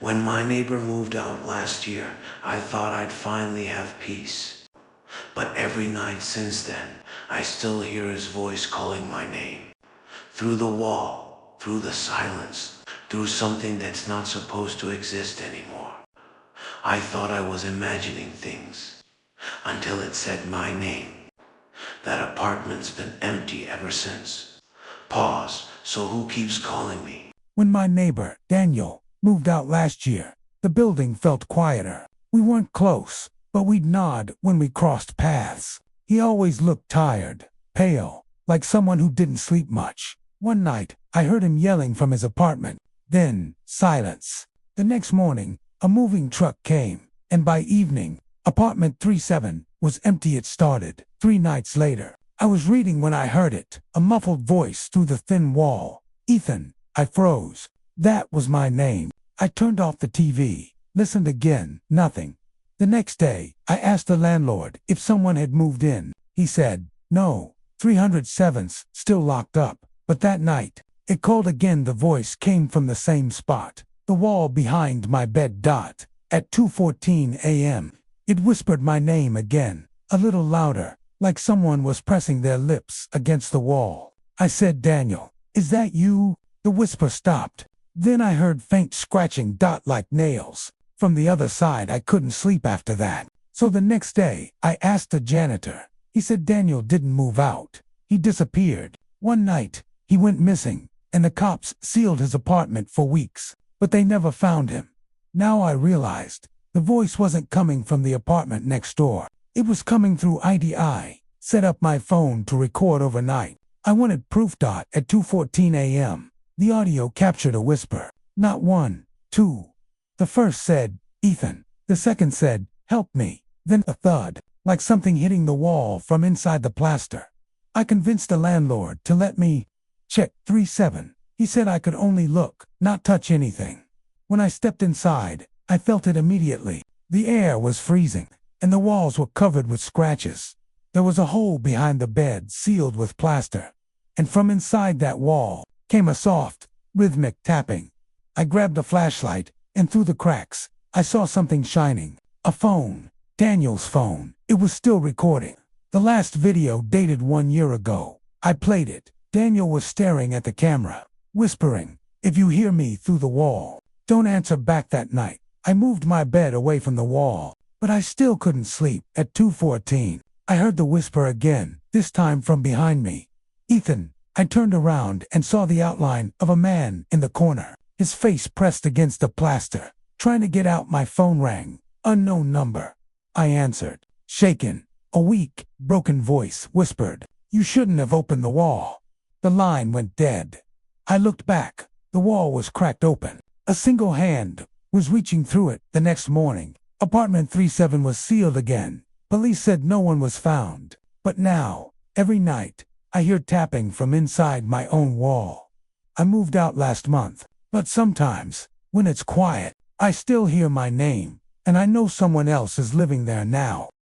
When my neighbor moved out last year, I thought I'd finally have peace. But every night since then, I still hear his voice calling my name. Through the wall, through the silence, through something that's not supposed to exist anymore. I thought I was imagining things, until it said my name. That apartment's been empty ever since. Pause, so who keeps calling me? When my neighbor, Daniel, moved out last year, the building felt quieter. We weren't close, but we'd nod when we crossed paths. He always looked tired, pale, like someone who didn't sleep much. One night, I heard him yelling from his apartment. Then, silence. The next morning, a moving truck came, and by evening, apartment 37 was empty. It started 3 nights later. I was reading when I heard it, a muffled voice through the thin wall. Ethan. I froze. That was my name. I turned off the TV, listened again, nothing. The next day, I asked the landlord if someone had moved in. He said, no, 307's still locked up. But that night, it called again. The voice came from the same spot, the wall behind my bed. At 2:14 a.m., it whispered my name again, a little louder, like someone was pressing their lips against the wall. I said, Daniel, is that you? The whisper stopped. Then I heard faint scratching like nails. From the other side, I couldn't sleep after that. So the next day, I asked the janitor. He said Daniel didn't move out. He disappeared. One night, he went missing, and the cops sealed his apartment for weeks, but they never found him. Now I realized the voice wasn't coming from the apartment next door. It was coming through IDI. Set up my phone to record overnight. I wanted proof. At 2:14 a.m., the audio captured a whisper. Not 1, 2. The first said, Ethan. The second said, help me. Then a thud, like something hitting the wall from inside the plaster. I convinced the landlord to let me check 37. He said I could only look, not touch anything. When I stepped inside, I felt it immediately. The air was freezing, and the walls were covered with scratches. There was a hole behind the bed sealed with plaster, and from inside that wall came a soft, rhythmic tapping. I grabbed a flashlight, and through the cracks, I saw something shining. A phone. Daniel's phone. It was still recording. The last video dated 1 year ago. I played it. Daniel was staring at the camera, whispering, if you hear me through the wall, don't answer back. That night, I moved my bed away from the wall, but I still couldn't sleep. At 2:14, I heard the whisper again, this time from behind me. Ethan. I turned around and saw the outline of a man in the corner, his face pressed against the plaster. Trying to get out, my phone rang. Unknown number. I answered, shaken. A weak, broken voice whispered, you shouldn't have opened the wall. The line went dead. I looked back. The wall was cracked open. A single hand was reaching through it. The next morning, apartment 37 was sealed again. Police said no one was found. But now, every night, I hear tapping from inside my own wall. I moved out last month, but sometimes, when it's quiet, I still hear my name, and I know someone else is living there now.